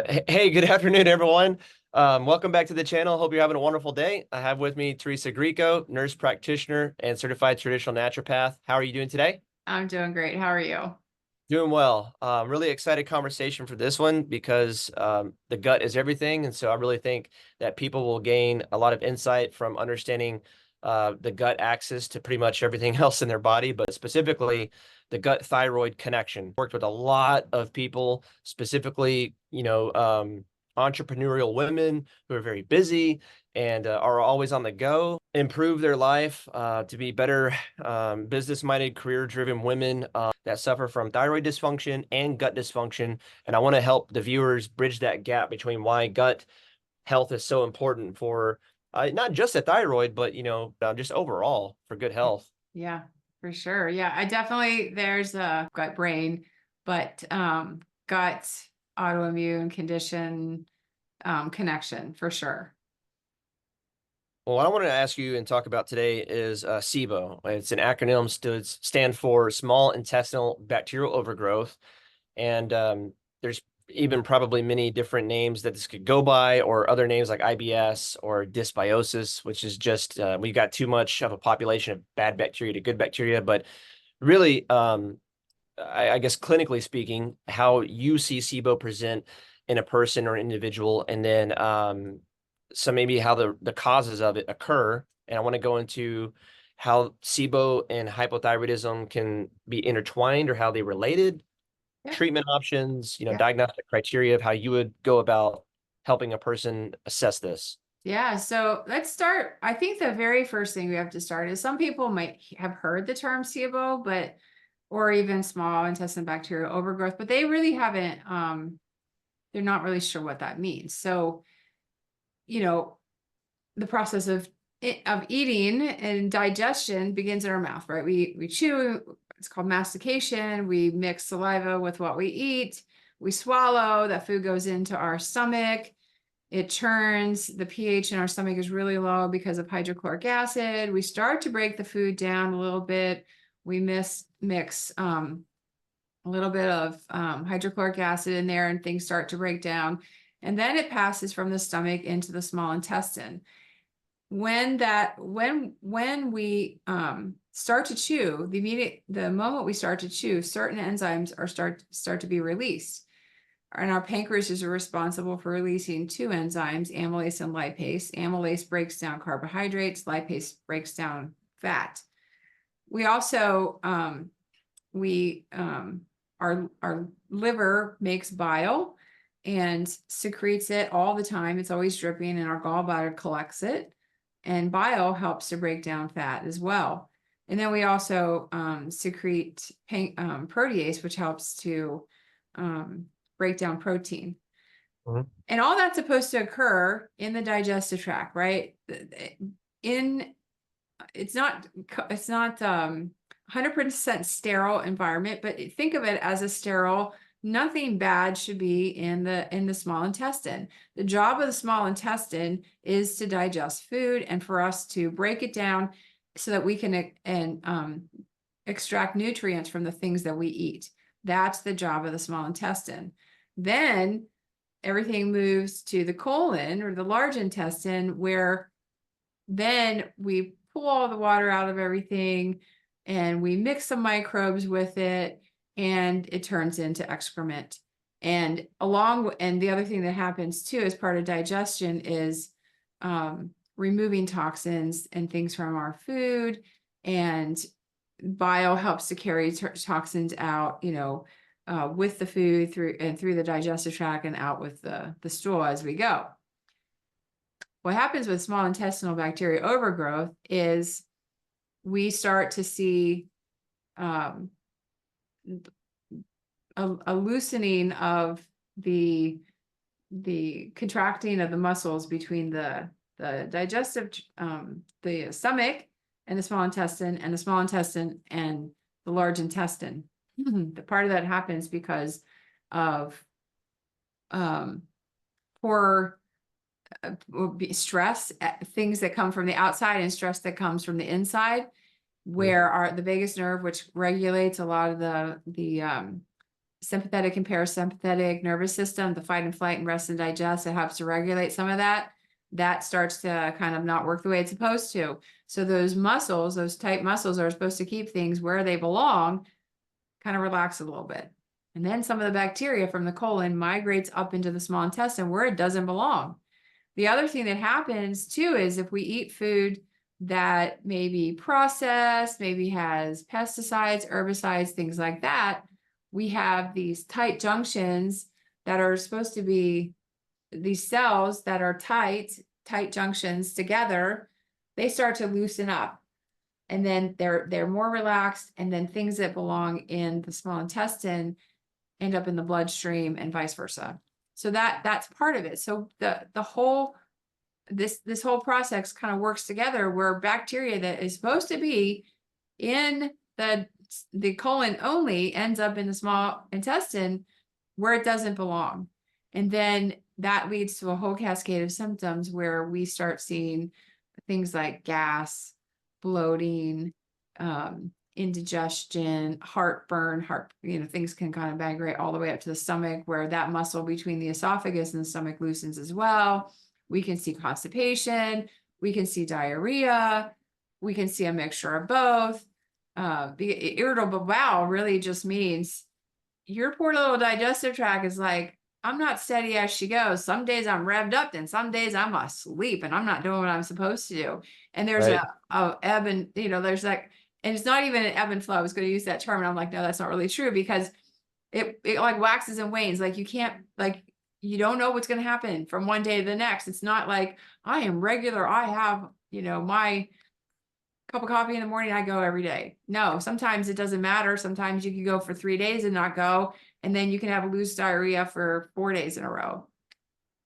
Hey, good afternoon, everyone. Welcome back to the channel. Hope you're having a wonderful day. I have with me Teresa Grieco, nurse practitioner and certified traditional naturopath. How are you doing today? I'm doing great. How are you? Doing well. Really excited conversation for this one because the gut is everything. And so I really think that people will gain a lot of insight from understanding the gut axis to pretty much everything else in their body, but specifically the gut thyroid connection. Worked with a lot of people, specifically, entrepreneurial women who are very busy and are always on the go, improve their life to be better business-minded, career-driven women that suffer from thyroid dysfunction and gut dysfunction. And I want to help the viewers bridge that gap between why gut health is so important for not just the thyroid, but, just overall for good health. Yeah, for sure. Yeah, there's a gut brain, but gut autoimmune condition connection for sure. Well, what I wanted to ask you and talk about today is SIBO. It's an acronym stand for small intestinal bacterial overgrowth. And there's even probably many different names that this could go by, or other names like IBS or dysbiosis, which is just we've got too much of a population of bad bacteria to good bacteria. But really, I guess clinically speaking, how you see SIBO present in a person or an individual, and then so maybe how the causes of it occur. And I want to go into how SIBO and hypothyroidism can be intertwined or how they related, Yeah. treatment options, Yeah. diagnostic criteria of how you would go about helping a person assess this. Yeah. So let's start. I think the very first thing we have to start is some people might have heard the term SIBO, or even small intestinal bacterial overgrowth, but they really haven't, they're not really sure what that means. So, you know, the process of eating and digestion begins in our mouth, right? We chew, it's called mastication. We mix saliva with what we eat. We swallow, that food goes into our stomach. It churns, the pH in our stomach is really low because of hydrochloric acid. We start to break the food down a little bit. We mix a little bit of hydrochloric acid in there, and things start to break down. And then it passes from the stomach into the small intestine. When we start to chew, the moment we start to chew, certain enzymes start to be released. And our pancreas is responsible for releasing two enzymes, amylase and lipase. Amylase breaks down carbohydrates, lipase breaks down fat. We also our liver makes bile and secretes it all the time. It's always dripping, and our gallbladder collects it. And bile helps to break down fat as well. And then we also secrete protease, which helps to break down protein. Mhm. And all that's supposed to occur in the digestive tract, right? It's not 100% sterile environment, but think of it as a sterile. Nothing bad should be in the small intestine. The job of the small intestine is to digest food and for us to break it down so that we can extract nutrients from the things that we eat. That's the job of the small intestine. Then everything moves to the colon or the large intestine, where then we pull all the water out of everything and we mix some microbes with it, and it turns into excrement. And the other thing that happens too as part of digestion is removing toxins and things from our food, and bile helps to carry toxins out, with the food through the digestive tract and out with the stool as we go. What happens with small intestinal bacteria overgrowth is we start to see a loosening of the contracting of the muscles between the digestive, the stomach and the small intestine, and the small intestine and the large intestine. The part of that happens because of poor stress, things that come from the outside and stress that comes from the inside, where the vagus nerve, which regulates a lot of the sympathetic and parasympathetic nervous system, the fight and flight and rest and digest, it helps to regulate some of that. That starts to kind of not work the way it's supposed to. So those muscles, those tight muscles are supposed to keep things where they belong, kind of relax a little bit. And then some of the bacteria from the colon migrates up into the small intestine where it doesn't belong. The other thing that happens too is if we eat food that may be processed, maybe has pesticides, herbicides, things like that, we have these tight junctions that are supposed to be these cells that are tight junctions together, they start to loosen up. And then they're more relaxed, and then things that belong in the small intestine end up in the bloodstream and vice versa. So that's part of it. So the whole this whole process kind of works together, where bacteria that is supposed to be in the colon only ends up in the small intestine where it doesn't belong. And then that leads to a whole cascade of symptoms where we start seeing things like gas, bloating, indigestion, heartburn, things can kind of migrate all the way up to the stomach, where that muscle between the esophagus and the stomach loosens as well. We can see constipation, we can see diarrhea, we can see a mixture of both. Irritable bowel really just means your poor little digestive tract is like, I'm not steady as she goes. Some days I'm revved up, and some days I'm asleep and I'm not doing what I'm supposed to do. And there's Right. a ebb and, there's like, and it's not even an ebb and flow. I was going to use that term, and I'm like, no, that's not really true, because it like waxes and wanes. Like you don't know what's going to happen from one day to the next. It's not like I am regular. I have, my cup of coffee in the morning, I go every day. No, sometimes it doesn't matter. Sometimes you can go for 3 days and not go. And then you can have loose diarrhea for 4 days in a row.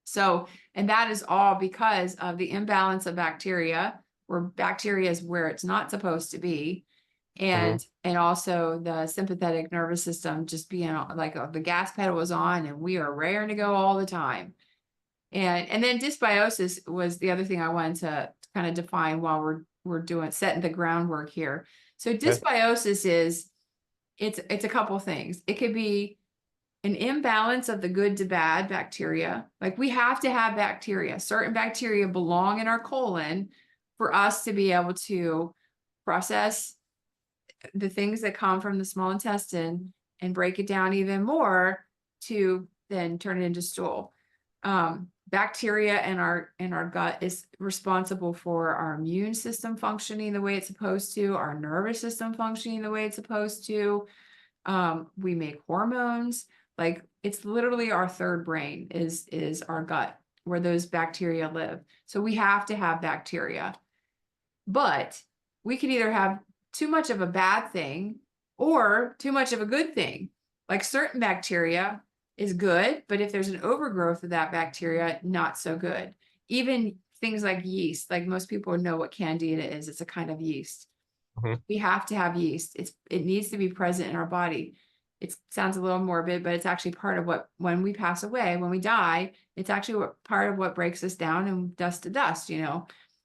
So, and that is all because of the imbalance of bacteria, where bacteria is where it's not supposed to be. And also the sympathetic nervous system just being like the gas pedal was on, and we are raring to go all the time. And then dysbiosis was the other thing I wanted to kind of define while we're setting the groundwork here. So dysbiosis is, it's a couple things. It could be an imbalance of the good to bad bacteria. Like we have to have bacteria. Certain bacteria belong in our colon for us to be able to process the things that come from the small intestine and break it down even more to then turn it into stool. Bacteria in our gut is responsible for our immune system functioning the way it's supposed to, our nervous system functioning the way it's supposed to. We make hormones. Like it's literally our third brain is our gut, where those bacteria live. So we have to have bacteria, but we can either have too much of a bad thing or too much of a good thing. Like certain bacteria is good, but if there's an overgrowth of that bacteria, not so good. Even things like yeast, like most people know what candida is. It's a kind of yeast. We have to have yeast. It needs to be present in our body. It sounds a little morbid, but it's actually part of what, when we pass away, when we die, it's actually part of what breaks us down and dust to dust,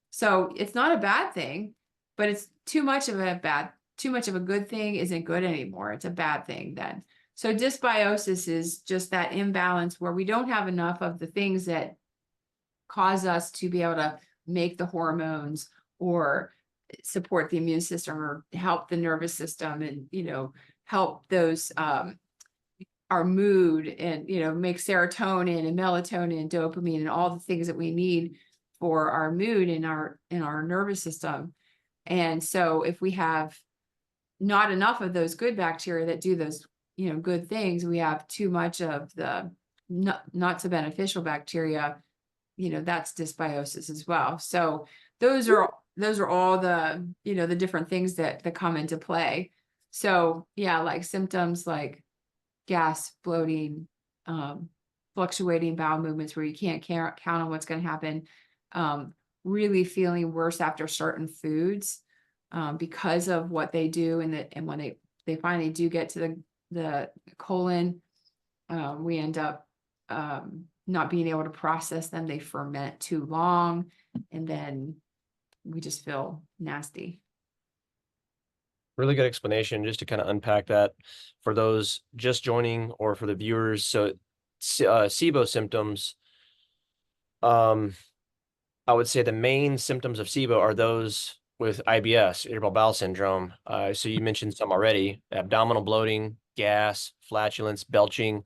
So it's not a bad thing, but it's too much of a good thing isn't good anymore. It's a bad thing then. So dysbiosis is just that imbalance where we don't have enough of the things that cause us to be able to make the hormones or support the immune system or help the nervous system and, help those, our mood and, make serotonin and melatonin and dopamine and all the things that we need for our mood in our nervous system. And so if we have not enough of those good bacteria that do those, good things, we have too much of the not so beneficial bacteria, that's dysbiosis as well. So those are all the, the different things that come into play. So yeah, like symptoms like gas, bloating, fluctuating bowel movements where you can't count on what's going to happen, really feeling worse after certain foods, because of what they do, and when they finally do get to the colon, we end up not being able to process them. They ferment too long, and then we just feel nasty. Really good explanation just to kind of unpack that for those just joining or for the viewers. So, SIBO symptoms, um, I would say the main symptoms of SIBO are those with IBS, irritable bowel syndrome. So you mentioned some already: abdominal bloating, gas, flatulence, belching,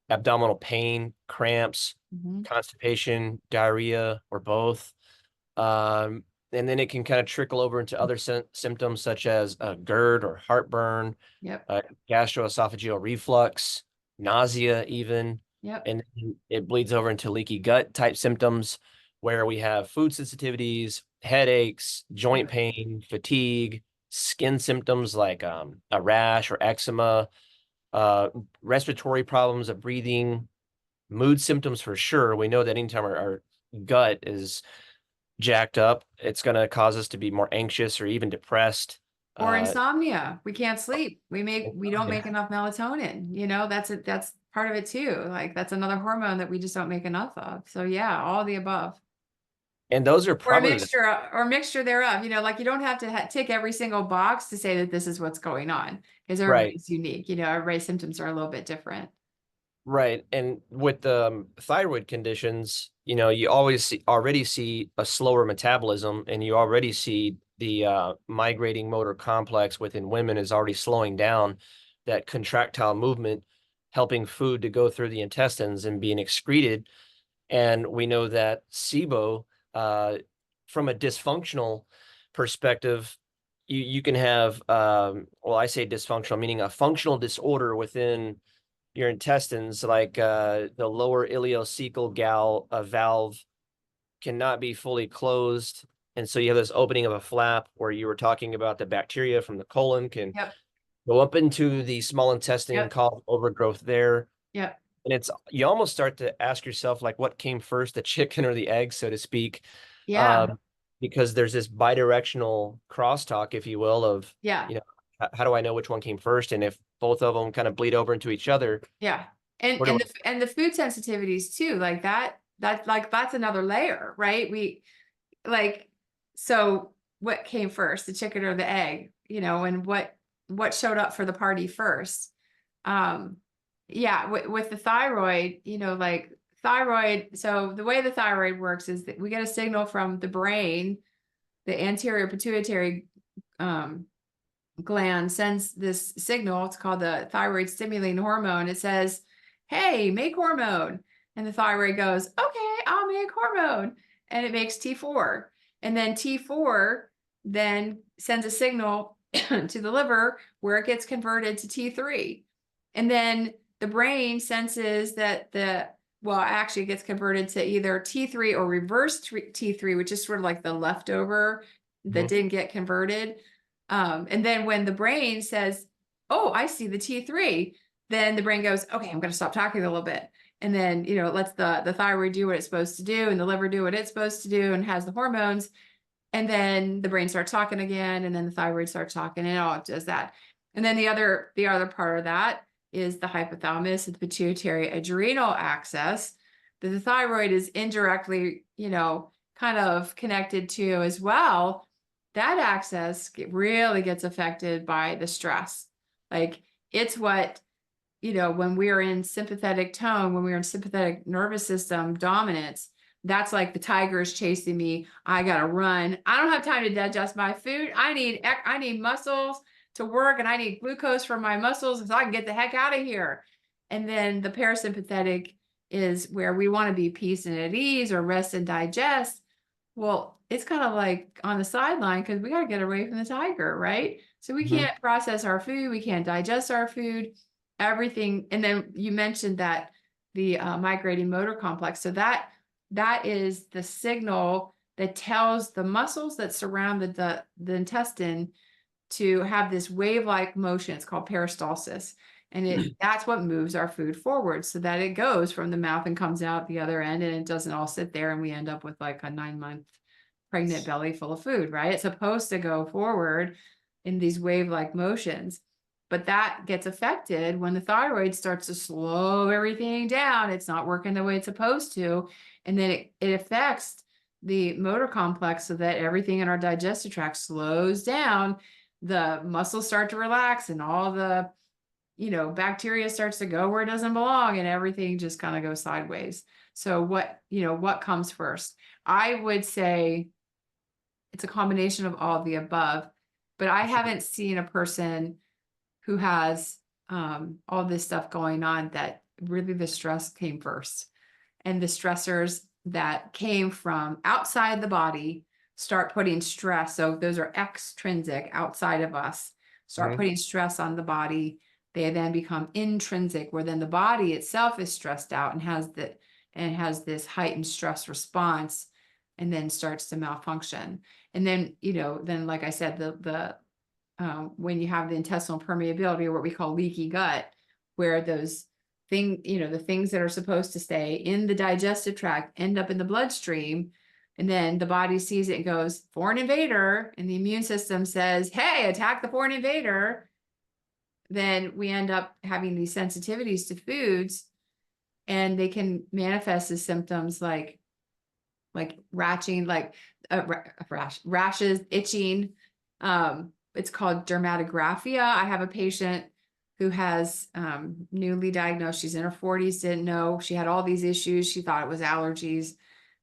abdominal pain, cramps, Mhm. constipation, diarrhea, or both. Um, and then it can kind of trickle over into other symptoms such as GERD or heartburn, Yep. gastroesophageal reflux, nausea, even. Yep. And it bleeds over into leaky gut type symptoms where we have food sensitivities, headaches, joint Yep. pain, fatigue, skin symptoms like a rash or eczema, uh, respiratory problems of breathing, mood symptoms for sure. We know that anytime our gut is jacked up, it's going to cause us to be more anxious or even depressed. Or Uh, insomnia. We can't sleep. We don't make yeah. enough melatonin. That's part of it too. Like that's another hormone that we just don't make enough of. So yeah, all the above. And those are Or a probably the mixture or mixture thereof. Like you don't have to tick every single box to say that this is what's going on because right, everybody's unique. Everybody's symptoms are a little bit different. right. And with the thyroid conditions, you always already see a slower metabolism, and you already see the migrating motor complex within women is already slowing down, that contractile movement, helping food to go through the intestines and being excreted. And we know that SIBO, uh, from a dysfunctional perspective, you can have, well, I say dysfunctional, meaning a functional disorder within your intestines, like the lower ileocecal valve cannot be fully closed. And so you have this opening of a flap where you were talking about the bacteria from the colon can Yep. go up into the small intestine, Yep. cause overgrowth there. Yep. And you almost start to ask yourself, like, what came first, the chicken or the egg, so to speak? Yeah. Um, because there's this bidirectional crosstalk, if you will, of, Yeah. how do I know which one came first? And if both of them kind of bleed over into each other, Yeah. And where do the food sensitivities too, like that's another layer, right? Like so what came first, the chicken or the egg, and what showed up for the party first. Yeah, with the thyroid, like thyroid, so the way the thyroid works is that we get a signal from the brain, the anterior pituitary gland sends this signal. It's called the thyroid stimulating hormone. It says, hey, make hormone. And the thyroid goes, okay, I'll make hormone. And it makes T4. And then T4 then sends a signal to the liver where it gets converted to T3. And then the brain senses that actually it gets converted to either T3 or reverse T3, which is sort of like the leftover that Mhm. didn't get converted. And then when the brain says, oh, I see the T3, then the brain goes, okay, I'm going to stop talking a little bit. And then, it lets the thyroid do what it's supposed to do and the liver do what it's supposed to do and has the hormones. And then the brain starts talking again. And then the thyroid starts talking and it all does that. And then the other part of that is the hypothalamus and the pituitary adrenal axis that the thyroid is indirectly, kind of connected to as well. That axis really gets affected by the stress. Like it's what, when we're in sympathetic tone, when we're in sympathetic nervous system dominance, that's like the tiger is chasing me. I gotta run. I don't have time to digest my food. I need muscles to work, and I need glucose from my muscles so I can get the heck out of here. And then the parasympathetic is where we want to be peace and at ease or rest and digest. Well, it's kind of like on the sideline because we got to get away from the tiger, right? So we Mhm. can't process our food, we can't digest our food, everything. And then you mentioned that the migrating motor complex. So that is the signal that tells the muscles that surround the intestine to have this wave-like motion. It's called peristalsis. And that's what moves our food forward so that it goes from the mouth and comes out the other end and it doesn't all sit there and we end up with like a 9-month pregnant belly full of food, right? It's supposed to go forward in these wave-like motions. But that gets affected when the thyroid starts to slow everything down. It's not working the way it's supposed to. And then it affects the motor complex so that everything in our digestive tract slows down, the muscles start to relax and all the, bacteria starts to go where it doesn't belong and everything just kind of goes sideways. So what comes first? I would say it's a combination of all of the above, but I haven't seen a person who has all this stuff going on that really the stress came first. And the stressors that came from outside the body start putting stress. So those are extrinsic outside of us, start putting stress on the body. They then become intrinsic, where then the body itself is stressed out and has this heightened stress response, and then starts to malfunction. And then, then like I said, the when you have the intestinal permeability, or what we call leaky gut, where those the things that are supposed to stay in the digestive tract end up in the bloodstream, and then the body sees it and goes, foreign invader, and the immune system says, hey, attack the foreign invader. Then we end up having these sensitivities to foods, and they can manifest as symptoms like ratching, rashes, itching. It's called dermatographia. I have a patient who has newly diagnosed. She's in her 40s, didn't know she had all these issues. She thought it was allergies.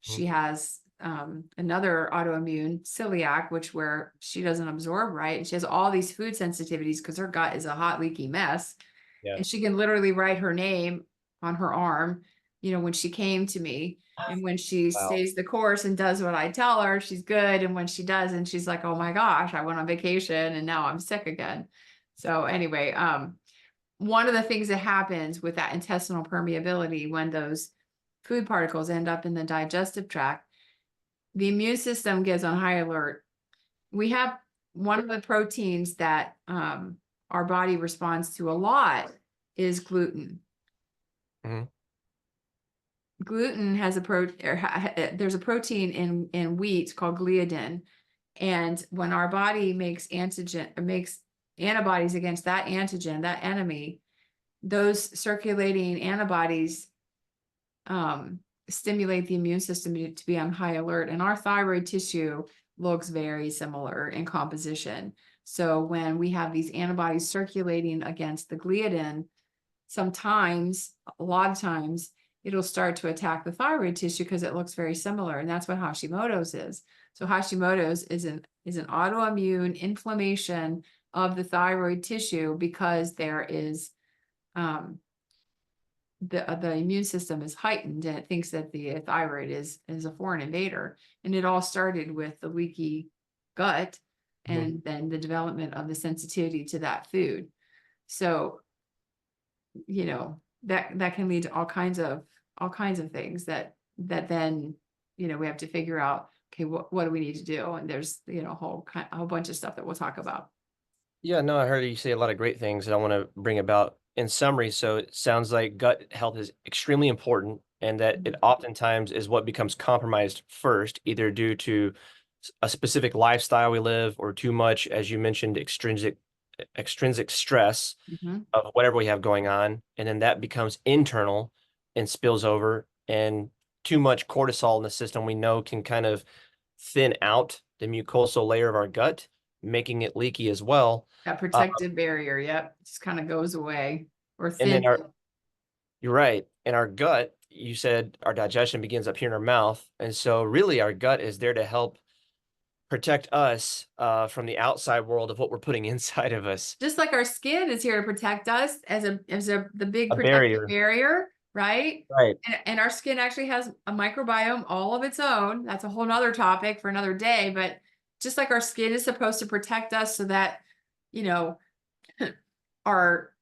She has another autoimmune, celiac, where she doesn't absorb right. And she has all these food sensitivities because her gut is a hot, leaky mess. Yeah. And she can literally write her name on her arm, when she came to me. And when she stays the course and does what I tell her, she's good. And when she doesn't, she's like, oh my gosh, I went on vacation and now I'm sick again. So anyway, one of the things that happens with that intestinal permeability, when those food particles end up in the digestive tract, the immune system gets on high alert. We have one of the proteins that our body responds to a lot is gluten. Gluten has there's a protein in wheat called gliadin. And when our body makes antibodies against that antigen, that enemy, those circulating antibodies stimulate the immune system to be on high alert. And our thyroid tissue looks very similar in composition. So when we have these antibodies circulating against the gliadin, sometimes, a lot of times, it'll start to attack the thyroid tissue because it looks very similar. And that's what Hashimoto's is. So Hashimoto's is an autoimmune inflammation of the thyroid tissue, because there is the immune system is heightened, and it thinks that the thyroid is a foreign invader. And it all started with the leaky gut, and then the development of the sensitivity to that food. So, that can lead to all kinds of things that then, we have to figure out, okay, what do we need to do? And there's, a whole bunch of stuff that we'll talk about. Yeah, no, I heard you say a lot of great things that I want to bring about in summary. So it sounds like gut health is extremely important, and that it oftentimes is what becomes compromised first, either due to a specific lifestyle we live, or too much, as you mentioned, extrinsic stress of whatever we have going on. And then that becomes internal and spills over, and too much cortisol in the system, we know, can kind of thin out the mucosal layer of our gut, making it leaky as well. That protective barrier, yep, just kind of goes away, or And then thin. you're right. In our gut, you said our digestion begins up here in our mouth. And so really our gut is there to help protect us from the outside world of what we're putting inside of us. Just like our skin is here to protect us as the big A protective barrier. barrier, right? Right. And our skin actually has a microbiome all of its own. That's a whole nother topic for another day. But just like our skin is supposed to protect us so that, our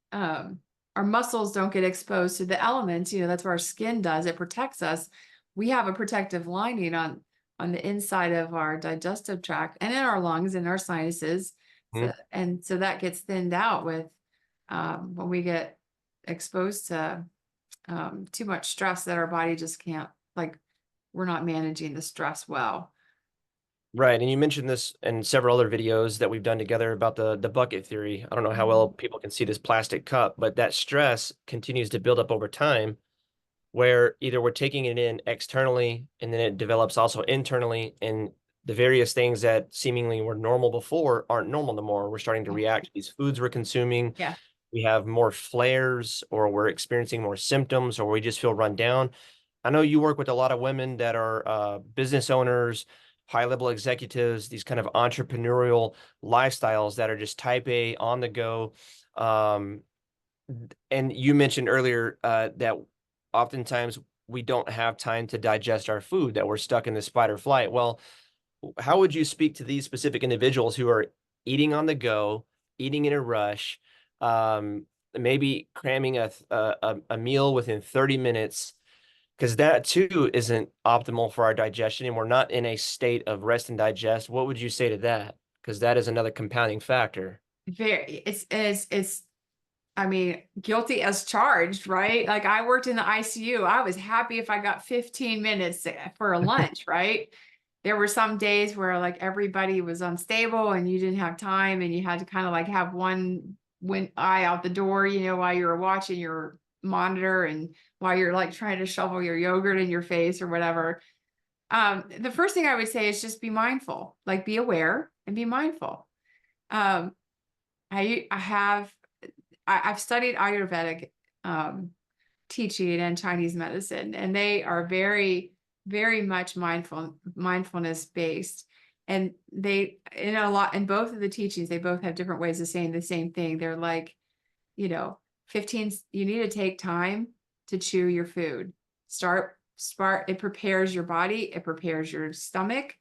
muscles don't get exposed to the elements, that's what our skin does. It protects us. We have a protective lining on the inside of our digestive tract, and in our lungs and our sinuses. So that gets thinned out with when we get exposed to too much stress that our body just can't, we're not managing the stress well. Right. And you mentioned this in several other videos that we've done together about the bucket theory. I don't know how well people can see this plastic cup, but that stress continues to build up over time, where either we're taking it in externally and then it develops also internally, and the various things that seemingly were normal before aren't normal anymore. We're starting to react to these foods we're consuming. Yeah. We have more flares, or we're experiencing more symptoms, or we just feel run down. I know you work with a lot of women that are business owners, high-level executives, these kind of entrepreneurial lifestyles that are just type A, on the go. Um, and you mentioned earlier that oftentimes we don't have time to digest our food, that we're stuck in this fight or flight. Well, how would you speak to these specific individuals who are eating on the go, eating in a rush, maybe cramming a meal within 30 minutes? Because that too isn't optimal for our digestion, and we're not in a state of rest and digest. What would you say to that? Because that is another compounding factor. Very, I mean, guilty as charged, right? Like I worked in the ICU. I was happy if I got 15 minutes for a lunch, right? There were some days where like everybody was unstable and you didn't have time and you had to kind of like have one eye out the door, while you were watching your monitor and while you're like trying to shovel your yogurt in your face or whatever. The first thing I would say is just be mindful, like be aware and be mindful. Um, I've studied Ayurvedic teaching and Chinese medicine, and they are very, very much mindfulness based. And they, in both of the teachings, they both have different ways of saying the same thing. They're like, 15, you need to take time to chew your food. It prepares your body, it prepares your stomach,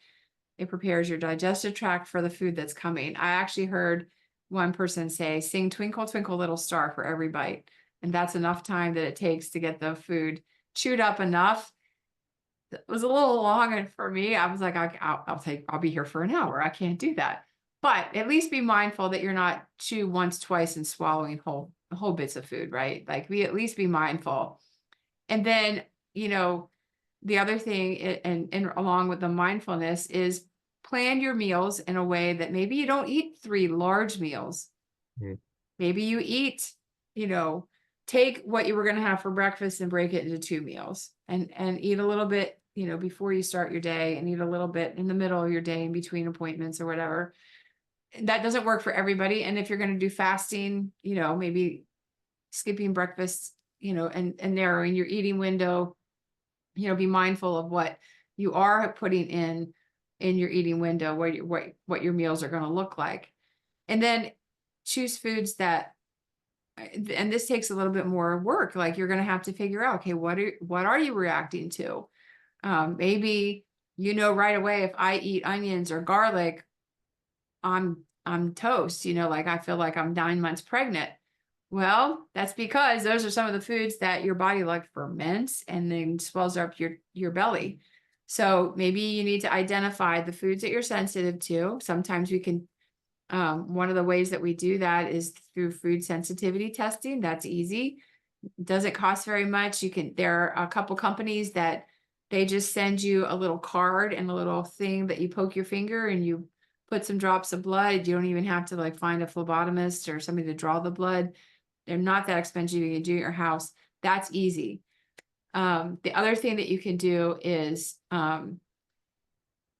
it prepares your digestive tract for the food that's coming. I actually heard one person say, sing Twinkle, Twinkle, Little Star for every bite. And that's enough time that it takes to get the food chewed up enough. It was a little long for me. I was like, I'll be here for an hour. I can't do that. But at least be mindful that you're not chew once, twice and swallowing whole bits of food, right? Like we at least be mindful. And then, the other thing, and along with the mindfulness, is plan your meals in a way that maybe you don't eat 3 large meals. Mm. Maybe you eat, take what you were going to have for breakfast and break it into 2 meals and eat a little bit, before you start your day, and eat a little bit in the middle of your day in between appointments or whatever. That doesn't work for everybody. And if you're going to do fasting, maybe skipping breakfast, and narrowing your eating window, be mindful of what you are putting in your eating window, what your meals are going to look like. And then choose foods that, and this takes a little bit more work. Like you're going to have to figure out, okay, what are you reacting to? Maybe, right away, if I eat onions or garlic, I'm toast, like I feel like I'm 9 months pregnant. Well, that's because those are some of the foods that your body like ferments and then swells up your belly. So maybe you need to identify the foods that you're sensitive to. Sometimes we can, one of the ways that we do that is through food sensitivity testing. That's easy. Doesn't cost very much. There are a couple companies that they just send you a little card and a little thing that you poke your finger and you put some drops of blood. You don't even have to like find a phlebotomist or somebody to draw the blood. They're not that expensive. You can do it at your house. That's easy. The other thing that you can do is,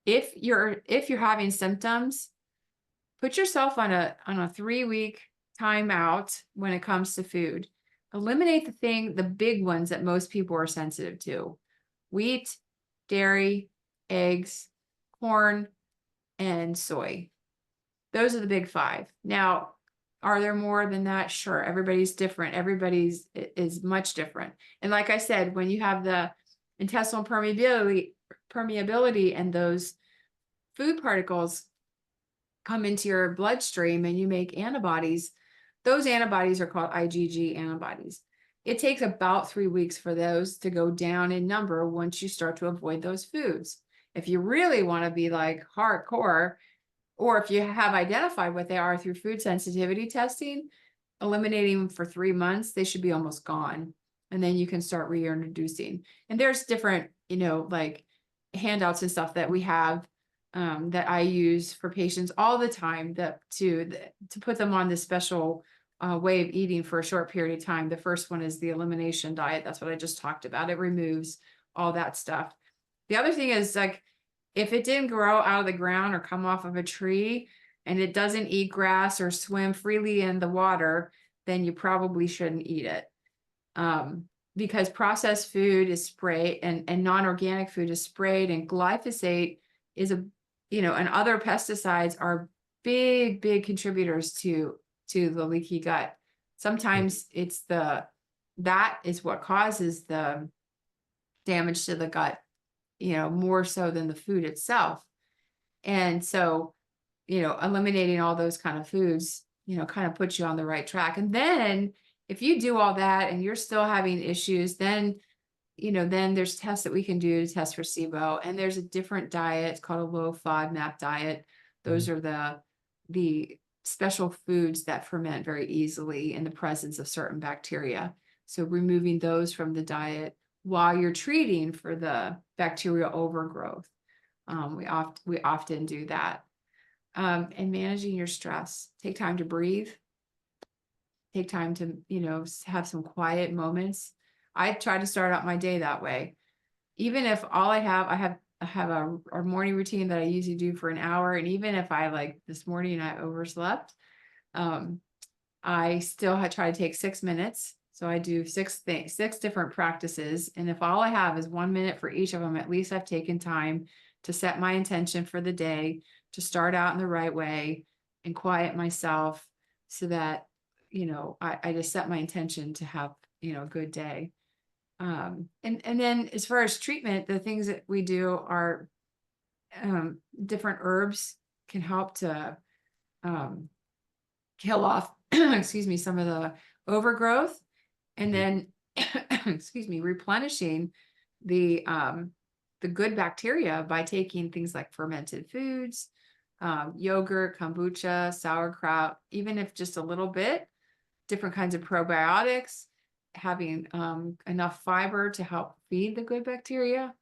if you're having symptoms, put yourself on a 3-week timeout when it comes to food. Eliminate the big ones that most people are sensitive to: wheat, dairy, eggs, corn, and soy. Those are the big 5. Now, are there more than that? Sure. Everybody's different. Everybody's is much different. And like I said, when you have the intestinal permeability and those food particles come into your bloodstream and you make antibodies, those antibodies are called IgG antibodies. It takes about 3 weeks for those to go down in number once you start to avoid those foods. If you really want to be like hardcore, or if you have identified what they are through food sensitivity testing, eliminating them for 3 months, they should be almost gone. And then you can start reintroducing. And there's different, like handouts and stuff that we have, that I use for patients all the time to put them on this special way of eating for a short period of time. The first one is the elimination diet. That's what I just talked about. It removes all that stuff. The other thing is like, if it didn't grow out of the ground or come off of a tree and it doesn't eat grass or swim freely in the water, then you probably shouldn't eat it. Because processed food is sprayed and non-organic food is sprayed, and glyphosate is and other pesticides are big contributors to the leaky gut. Sometimes that is what causes the damage to the gut, more so than the food itself. And so, eliminating all those kind of foods, kind of puts you on the right track. And then if you do all that and you're still having issues, then there's tests that we can do to test for SIBO. And there's a different diet. It's called a low FODMAP diet. Those are the special foods that ferment very easily in the presence of certain bacteria. So removing those from the diet while you're treating for the bacterial overgrowth. We often do that. And managing your stress. Take time to breathe. Take time to, have some quiet moments. I try to start out my day that way. Even if all I have a morning routine that I usually do for an hour. And even if this morning I overslept, I still try to take 6 minutes. So I do 6 different practices. And if all I have is 1 minute for each of them, at least I've taken time to set my intention for the day, to start out in the right way and quiet myself so that, I just set my intention to have, a good day. And then as far as treatment, the things that we do are, different herbs can help to, kill off, excuse me, some of the overgrowth, and then, excuse me, replenishing the good bacteria by taking things like fermented foods, yogurt, kombucha, sauerkraut, even if just a little bit, different kinds of probiotics, having enough fiber to help feed the good bacteria.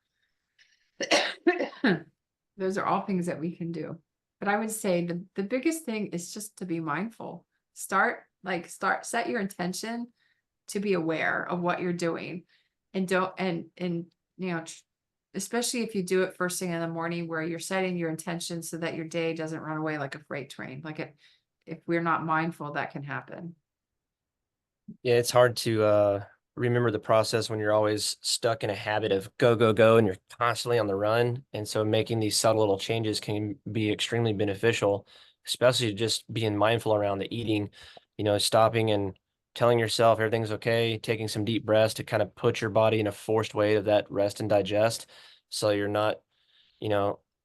Those are all things that we can do. But I would say the biggest thing is just to be mindful. Set your intention to be aware of what you're doing, and especially if you do it first thing in the morning, where you're setting your intention so that your day doesn't run away like a freight train. If we're not mindful, that can happen. Yeah, it's hard to remember the process when you're always stuck in a habit of go, go, go, and you're constantly on the run. And so making these subtle little changes can be extremely beneficial, especially just being mindful around the eating, stopping and telling yourself everything's okay, taking some deep breaths to kind of put your body in a forced way of that rest and digest. So you're not,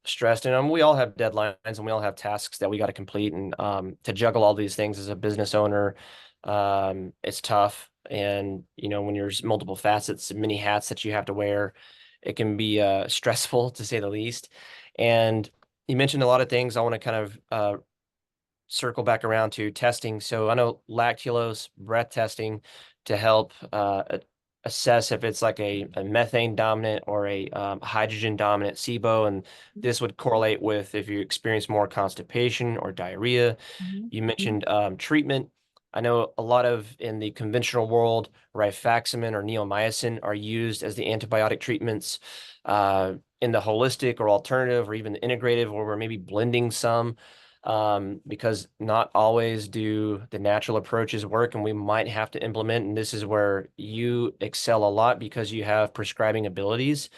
stressed. And we all have deadlines and we all have tasks that we got to complete. And to juggle all these things as a business owner, it's tough. And, when there's multiple facets, many hats that you have to wear, it can be stressful to say the least. And you mentioned a lot of things. I want to kind of circle back around to testing. So I know lactulose breath testing to help assess if it's like a methane dominant or a hydrogen dominant SIBO. And this would correlate with if you experience more constipation or diarrhea. You mentioned treatment. I know a lot of in the conventional world, rifaximin or neomycin are used as the antibiotic treatments. In the holistic or alternative or even the integrative, where we're maybe blending some, because not always do the natural approaches work, and we might have to implement. And this is where you excel a lot because you have prescribing abilities.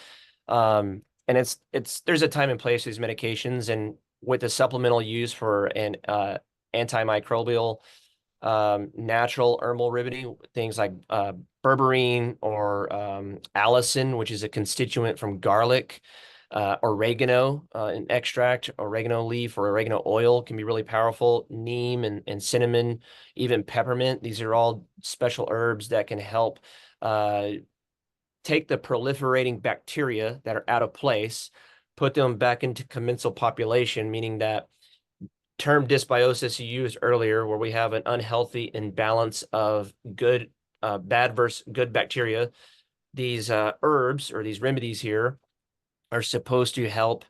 And there's a time and place for these medications, and with the supplemental use for an antimicrobial natural herbal remedy, things like berberine or allicin, which is a constituent from garlic, oregano, an extract, oregano leaf or oregano oil can be really powerful. Neem and cinnamon, even peppermint. These are all special herbs that can help take the proliferating bacteria that are out of place, put them back into commensal population, meaning that term dysbiosis you used earlier, where we have an unhealthy imbalance of bad versus good bacteria. These herbs or these remedies here are supposed to help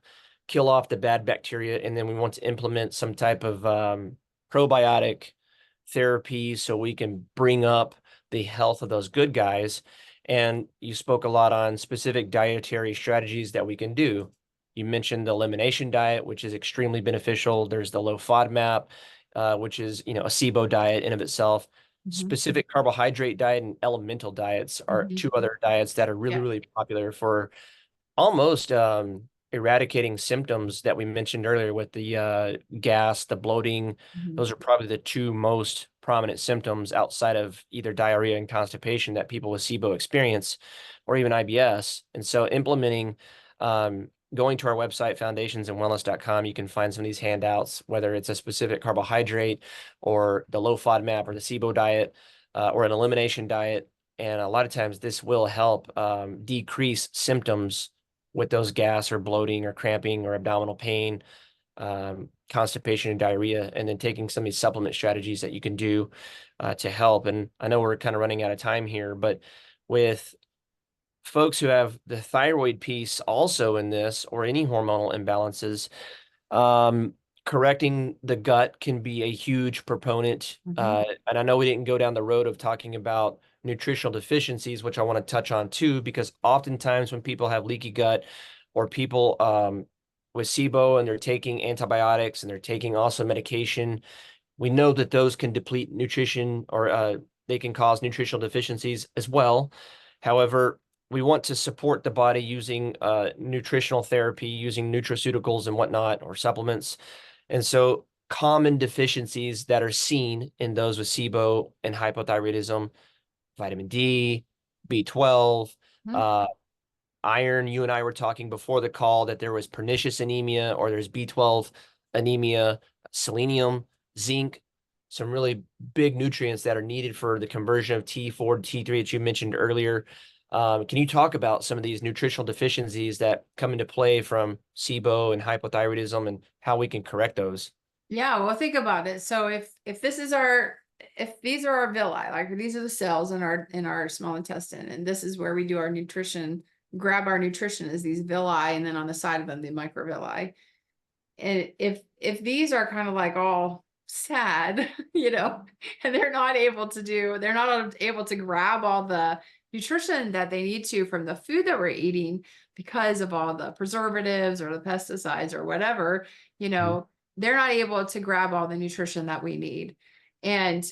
kill off the bad bacteria. And then we want to implement some type of probiotic therapy so we can bring up the health of those good guys. And you spoke a lot on specific dietary strategies that we can do. You mentioned the elimination diet, which is extremely beneficial. There's the low FODMAP, which is, a SIBO diet in of itself. Mhm. Specific carbohydrate diet and elemental diets are Mhm. two other diets that are really, Yeah. really popular for almost eradicating symptoms that we mentioned earlier with the gas, the bloating. Mhm. Those are probably the two most prominent symptoms outside of either diarrhea and constipation that people with SIBO experience, or even IBS. And so implementing, going to our website, foundationsandwellness.com, you can find some of these handouts, whether it's a specific carbohydrate or the low FODMAP or the SIBO diet, or an elimination diet. And a lot of times this will help decrease symptoms with those gas or bloating or cramping or abdominal pain, constipation and diarrhea, and then taking some of these supplement strategies that you can do to help. And I know we're kind of running out of time here, but with folks who have the thyroid piece also in this, or any hormonal imbalances, um, correcting the gut can be a huge proponent. Mhm. And I know we didn't go down the road of talking about nutritional deficiencies, which I want to touch on too, because oftentimes when people have leaky gut, or people with SIBO and they're taking antibiotics and they're taking also medication, we know that those can deplete nutrition, or they can cause nutritional deficiencies as well. However, we want to support the body using nutritional therapy, using nutraceuticals and whatnot, or supplements. And so common deficiencies that are seen in those with SIBO and hypothyroidism: vitamin D, B12, Mhm. uh, iron. You and I were talking before the call that there was pernicious anemia, or there's B12 anemia, selenium, zinc, some really big nutrients that are needed for the conversion of T4 to T3 that you mentioned earlier. Can you talk about some of these nutritional deficiencies that come into play from SIBO and hypothyroidism, and how we can correct those? Yeah, well, think about it. So if this is our if these are our villi, like these are the cells in our small intestine, and this is where we do our nutrition, grab our nutrition is these villi, and then on the side of them the microvilli. And if these are kind of like all sad, and they're not able to grab all the nutrition that they need to from the food that we're eating because of all the preservatives or the pesticides or whatever, you Mhm. know, they're not able to grab all the nutrition that we need. And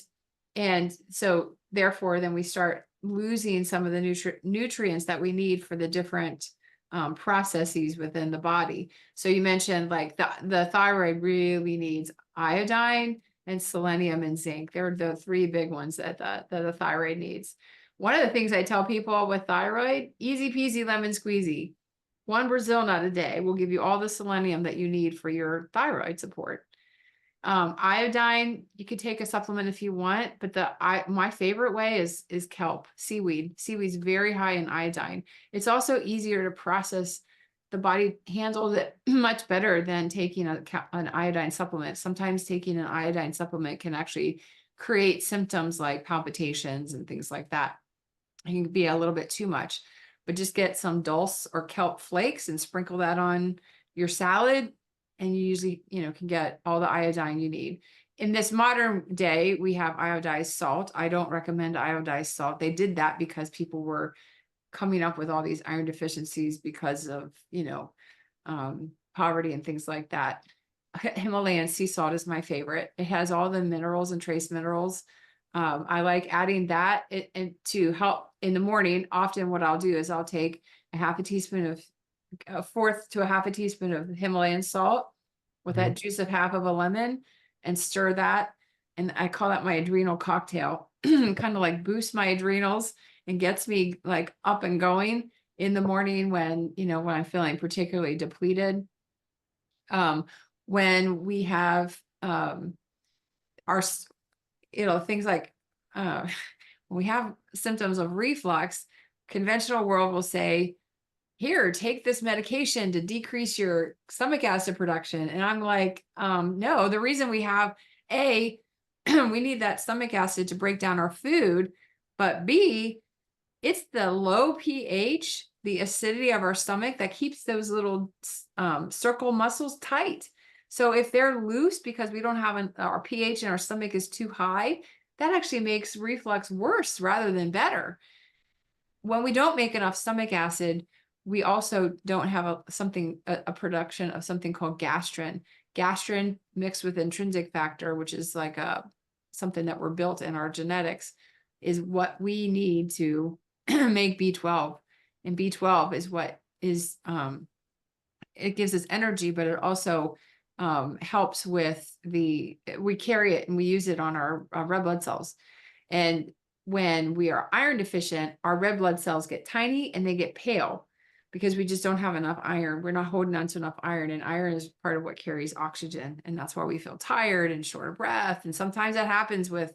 so therefore then we start losing some of the nutrients that we need for the different processes within the body. So you mentioned like the thyroid really needs iodine and selenium and zinc. They're the three big ones that the thyroid needs. One of the things I tell people with thyroid, easy peasy lemon squeezy. One Brazil nut a day will give you all the selenium that you need for your thyroid support. Iodine, you could take a supplement if you want, but my favorite way is kelp, seaweed. Seaweed's very high in iodine. It's also easier to process. The body handles it much better than taking an iodine supplement. Sometimes taking an iodine supplement can actually create symptoms like palpitations and things like that. It can be a little bit too much, but just get some dulse or kelp flakes and sprinkle that on your salad, and you usually, can get all the iodine you need. In this modern day, we have iodized salt. I don't recommend iodized salt. They did that because people were coming up with all these iron deficiencies because of, poverty and things like that. Himalayan sea salt is my favorite. It has all the minerals and trace minerals. I like adding that and to help in the morning. Often what I'll do is I'll take a fourth to a half a teaspoon of Himalayan salt with Mhm. that juice of half of a lemon and stir that. And I call that my adrenal cocktail. Kind of like boosts my adrenals and gets me like up and going in the morning when I'm feeling particularly depleted. When we have our things like uh, when we have symptoms of reflux, conventional world will say, here, take this medication to decrease your stomach acid production. And I'm like, no, the reason we have A, we need that stomach acid to break down our food, but B, it's the low pH, the acidity of our stomach that keeps those little circle muscles tight. So if they're loose because we don't have our pH in our stomach is too high, that actually makes reflux worse rather than better. When we don't make enough stomach acid, we also don't have a production of something called gastrin. Gastrin mixed with intrinsic factor, which is like something that we're built in our genetics, is what we need to make B12. And B12 is what is, it gives us energy, but it also helps with we carry it and we use it on our red blood cells. And when we are iron deficient, our red blood cells get tiny and they get pale because we just don't have enough iron. We're not holding on to enough iron, and iron is part of what carries oxygen. And that's why we feel tired and short of breath. And sometimes that happens with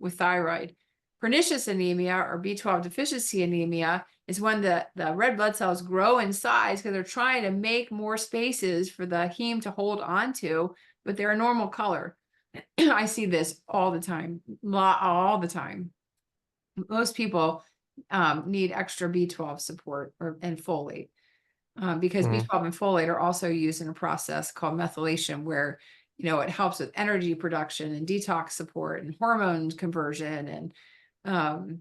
thyroid. Pernicious anemia or B12 deficiency anemia is when the red blood cells grow in size because they're trying to make more spaces for the heme to hold on to, but they're a normal color. I see this all the time, all the time. Most people need extra B12 support and folate because B12 and folate are also used in a process called methylation, where it helps with energy production and detox support and hormone conversion and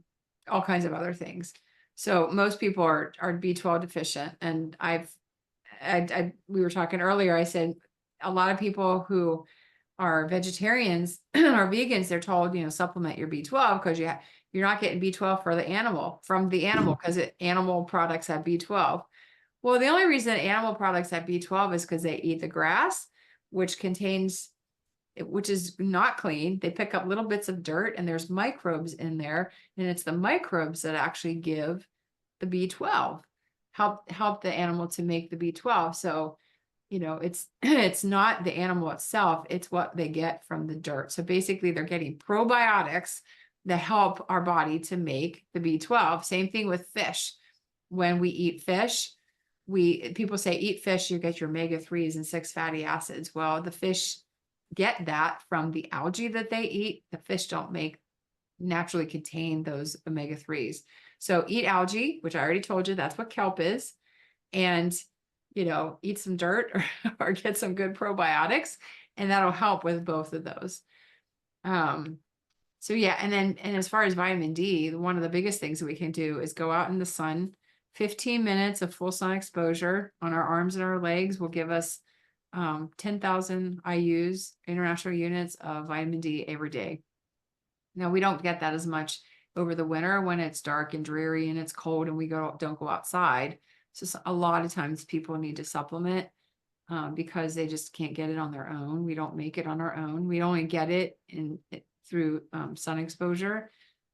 all kinds of other things. So most people are B12 deficient. And we were talking earlier, I said a lot of people who are vegetarians or vegans, they're told, supplement your B12 because you're not getting B12 from the animal because animal products have B12. Well, the only reason animal products have B12 is because they eat the grass, which is not clean. They pick up little bits of dirt and there's microbes in there. And it's the microbes that actually give the B12, help the animal to make the B12. So, it's not the animal itself, it's what they get from the dirt. So basically they're getting probiotics that help our body to make the B12. Same thing with fish. When we eat fish, people say eat fish, you get your omega-3s and 6 fatty acids. Well, the fish get that from the algae that they eat. The fish don't naturally contain those omega-3s. So eat algae, which I already told you, that's what kelp is. And, eat some dirt or get some good probiotics, and that'll help with both of those. So yeah. And as far as vitamin D, one of the biggest things that we can do is go out in the sun. 15 minutes of full sun exposure on our arms and our legs will give us 10,000 IUs, international units of vitamin D every day. Now, we don't get that as much over the winter when it's dark and dreary and it's cold and we don't go outside. So a lot of times people need to supplement because they just can't get it on their own. We don't make it on our own. We only get it through sun exposure.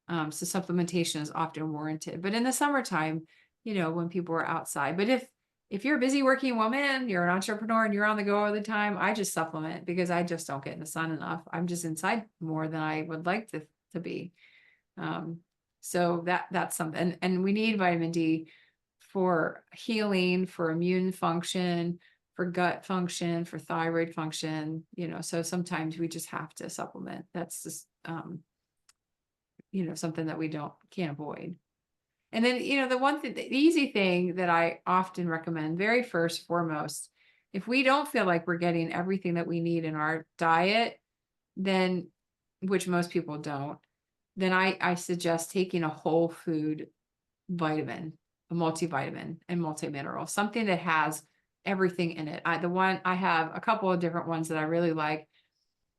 So supplementation is often warranted. But in the summertime, when people are outside. But if you're a busy working woman, you're an entrepreneur and you're on the go all the time, I just supplement because I just don't get in the sun enough. I'm just inside more than I would like to be. So that's something. And we need vitamin D for healing, for immune function, for gut function, for thyroid function, so sometimes we just have to supplement. That's just, something that we can't avoid. And then, the easy thing that I often recommend, very first, foremost, if we don't feel like we're getting everything that we need in our diet, then, which most people don't, then I suggest taking a whole food vitamin, a multivitamin and multimineral, something that has everything in it. I have a couple of different ones that I really like,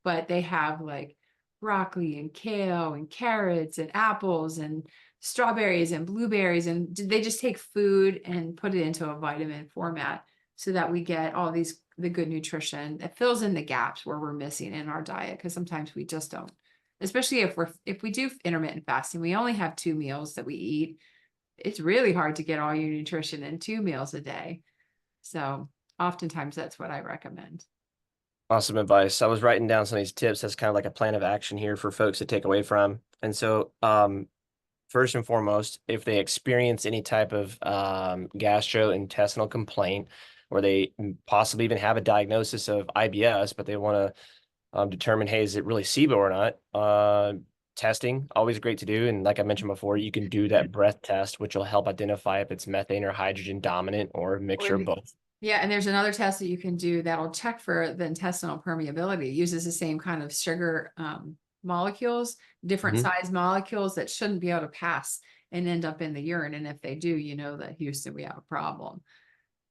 but they have like broccoli and kale and carrots and apples and strawberries and blueberries, and they just take food and put it into a vitamin format so that we get all the good nutrition that fills in the gaps where we're missing in our diet, because sometimes we just don't, especially if we do intermittent fasting, we only have 2 meals that we eat. It's really hard to get all your nutrition in 2 meals a day. So oftentimes that's what I recommend. Awesome advice. I was writing down some of these tips as kind of like a plan of action here for folks to take away from. And so, first and foremost, if they experience any type of gastrointestinal complaint, or they possibly even have a diagnosis of IBS, but they want to determine, hey, is it really SIBO or not? Testing, always great to do. And like I mentioned before, you can do that breath test, which will help identify if it's methane or hydrogen dominant or a mixture of both. Yeah, and there's another test that you can do that'll check for the intestinal permeability. It uses the same kind of sugar molecules, different size molecules that shouldn't be able to pass and end up in the urine. And if they do, you know that Houston, we have a problem.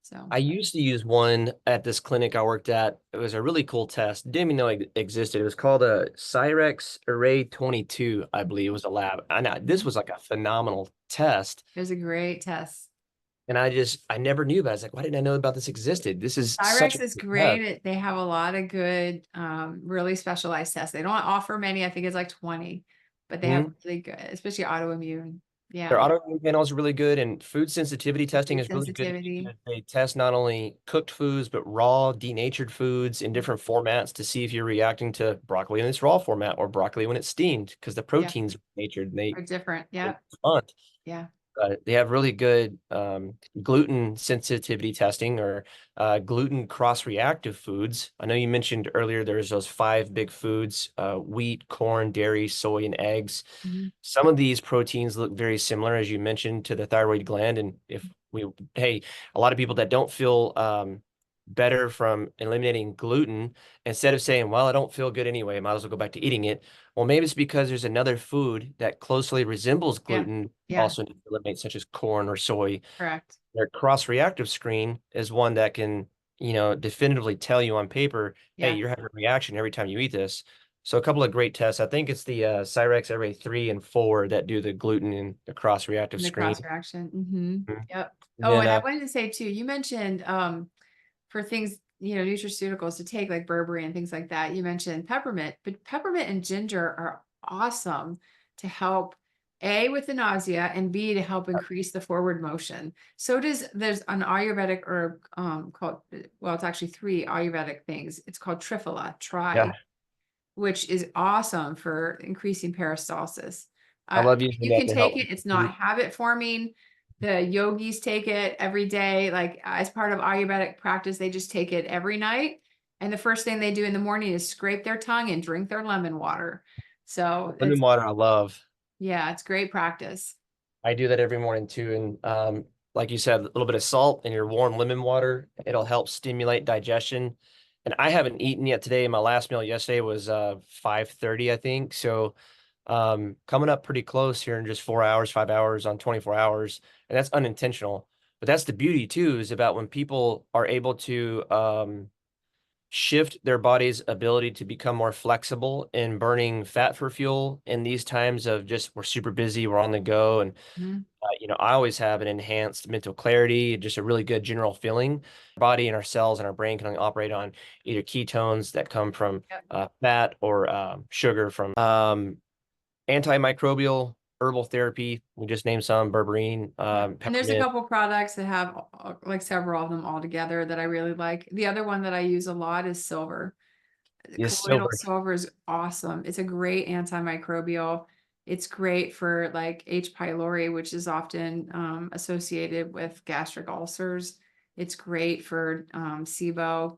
So I used to use one at this clinic I worked at. It was a really cool test. Didn't even know it existed. It was called a Cyrex Array 22, I believe was a lab. I know this mhm. was like a phenomenal test. It was a great test. And I never knew about it. I was like, why didn't I know about this existed? This is such a Cyrex is good test. great. They have a lot of good, really specialized tests. They don't offer many. I think it's like 20, but they have Mhm. really good, especially autoimmune. Their Yeah. autoimmune panel is really good, and food sensitivity testing Food is really good sensitivity. because they test not only cooked foods, but raw, denatured foods in different formats to see if you're reacting to broccoli in its raw format or broccoli when it's steamed, because the Yeah. proteins are natured and Are different. they Yeah. respond. Yeah. They have really good gluten sensitivity testing or gluten cross-reactive foods. I know you mentioned earlier there's those five big foods, wheat, corn, dairy, soy, and eggs. Mhm. Some of these proteins look very similar, as you mentioned, to the thyroid gland. And if hey, a lot of people that don't feel better from eliminating gluten, instead of saying, well, I don't feel good anyway, I might as well go back to eating it. Well, maybe it's because there's another food that closely resembles Yeah. gluten Yeah. also need to eliminate, such as corn or soy. Correct. Their cross-reactive screen is one that can, definitively tell you on paper, hey, Yeah. you're having a reaction every time you eat this. So a couple of great tests. I think it's the Cyrex Array 3 and 4 that do the gluten and the cross-reactive And the screen. cross reaction. Hmm. Mhm. Yep. And Oh, then and I wanted to say too, you mentioned, for things, nutraceuticals to take like berberry and things like that. You mentioned peppermint, but peppermint and ginger are awesome to help A with the nausea and B to help increase the forward motion. So there's an Ayurvedic herb called, well, it's actually three Ayurvedic things. It's called Triphala, yeah, which is awesome for increasing peristalsis. I love using You that can to take help it. It's not with habit forming. The yogis take it every day, like as part of Ayurvedic practice, they just take it every night. And the first thing they do in the morning is scrape their tongue and drink their lemon water. So lemon water. I love. yeah, it's great practice. I do that every morning too. And like you said, a little bit of salt in your warm lemon water, it'll help stimulate digestion. And I haven't eaten yet today. My last meal yesterday was 5:30, I think. So coming up pretty close here in just 4 hours, 5 hours on 24 hours. And that's unintentional. But that's the beauty too, is about when people are able to shift their body's ability to become more flexible in burning fat for fuel in these times of just we're super busy, we're on the go, and Mhm. I always have an enhanced mental clarity, just a really good general feeling. Our body and our cells and our brain can only operate on either ketones that come from Yep. fat or sugar from antimicrobial herbal therapy. We just named some: berberine, Yeah. And there's a peppermint. couple products that have like several of them all together that I really like. The other one that I use a lot is silver. Yes, Colloidal silver. silver is awesome. It's a great antimicrobial. It's great for like H. pylori, which is often associated with gastric ulcers. It's great for SIBO.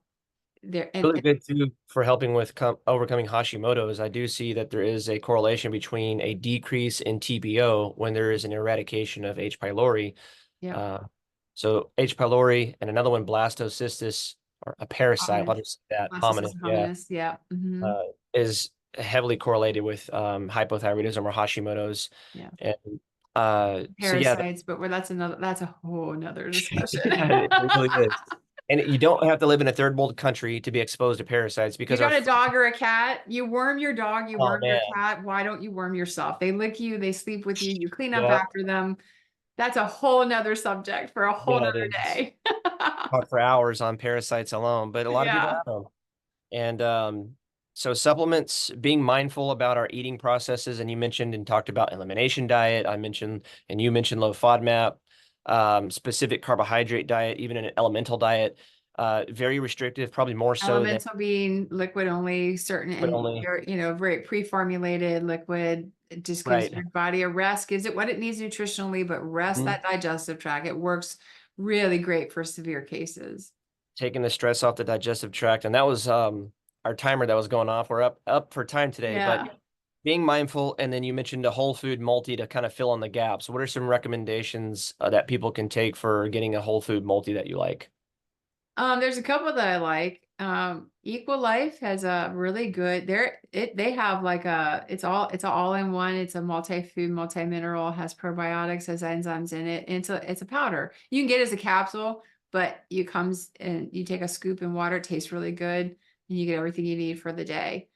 There Really good too for helping with overcoming Hashimoto's. I do see that there is a correlation between a decrease in TPO when there is an eradication of H. pylori. yeah, Uh, so H. pylori and another one, blastocystis, or a parasite, I'll hominid, just say that, hominid, Blastocyst yeah, hominis. Yeah. Hmm. uh, is heavily correlated with hypothyroidism or Hashimoto's. Yeah. And so yeah, Parasites, but that's a whole nother discussion. yeah, it really is. And you don't have to live in a third world country to be exposed to parasites You because got a dog or a cat, you worm your dog, you oh worm your man, cat. Why don't you worm yourself? They lick you, they sleep with you, you clean up yeah, after them. That's a whole nother subject for a whole yeah, it nother is. day. Talk for hours on parasites alone, but a lot of people Yeah. have them. And so supplements, being mindful about our eating processes, and you mentioned and talked about elimination diet. I mentioned, and you mentioned low FODMAP, specific carbohydrate diet, even an elemental diet, very restrictive, probably more so than Elemental being liquid only, certain, but and only very pre-formulated liquid. It just gives right. your body a rest, gives it what it needs nutritionally, but rest Mhm. that digestive tract. It works really great for severe cases. Taking the stress off the digestive tract, and that was our timer that was going off. We're up for time today, but Yeah. being mindful, and then you mentioned a whole food multi to kind of fill in the gaps. What are some recommendations that people can take for getting a whole food multi that you like? There's a couple that I like. Equal Life has a really good they have like it's all in one. It's a multi-food, multi-mineral, has probiotics, has enzymes in it. And it's a powder. You can get it as a capsule, but it comes and you take a scoop in water, it tastes really good, and you get everything you need for the day.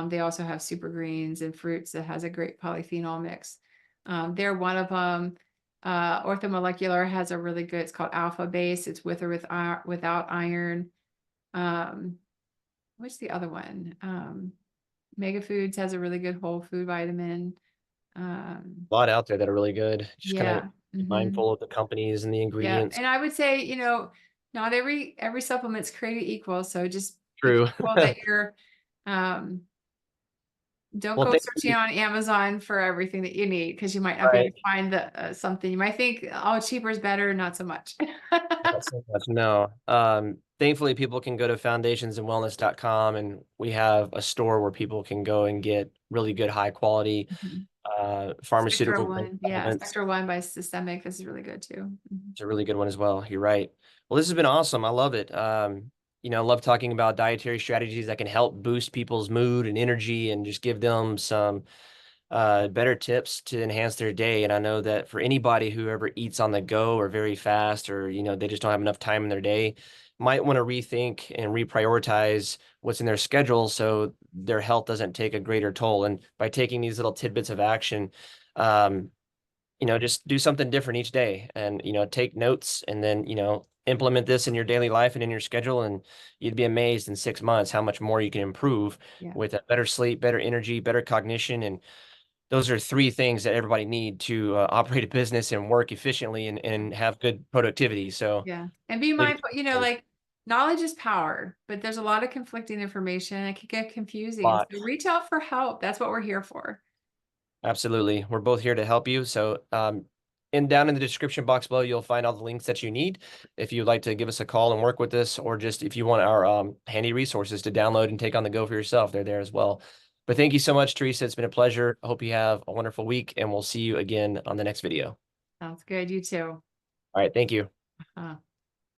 They also have super greens and fruits that has a great polyphenol mix. They're one of them. Orthomolecular has a really good, it's called Alpha Base. It's with or without iron. Um, what's the other one? Mega Foods has a really good whole food vitamin. Um, A lot out there that are really good. Just kind of yeah. be Hmm. mindful of the companies and the Yeah. ingredients. And I would say, not every supplement's created equal. So just be True. careful that um, don't Well, go thank searching you. on Amazon for everything that you need, because you might not be able Right. to find something. You might think, oh, cheaper is better, not so much. Not so much. No. Thankfully, people can go to foundationsandwellness.com, and we have a store where people can go and get really good, high quality Mhm. Spectra pharmaceutical grade one. Yeah. supplements. Spectra one by Systemic. This is really good too. Mhm. It's a really good one as well. You're right. Well, this has been awesome. I love it. I love talking about dietary strategies that can help boost people's mood and energy and just give them some better tips to enhance their day. And I know that for anybody who ever eats on the go or very fast, or they just don't have enough time in their day, might want to rethink and reprioritize what's in their schedule so their health doesn't take a greater toll. And by taking these little tidbits of action, um, just do something different each day, and take notes, and then implement this in your daily life and in your schedule, and you'd be amazed in 6 months how much more you can improve Yeah. with a better sleep, better energy, better cognition. And those are three things that everybody need to operate a business and work efficiently and have good productivity. So Yeah. And be really mindful, like knowledge is power, but there's a lot of conflicting information. It can get a confusing. lot. So reach out for help. That's what we're here for. Absolutely. We're both here to help you. So, down in the description box below, you'll find all the links that you need if you'd like to give us a call and work with us, or just if you want our handy resources to download and take on the go for yourself, they're there as well. But thank you so much, Teresa. It's been a pleasure. I hope you have a wonderful week, and we'll see you again on the next video. Sounds good. You too. All right. Thank you. Uh,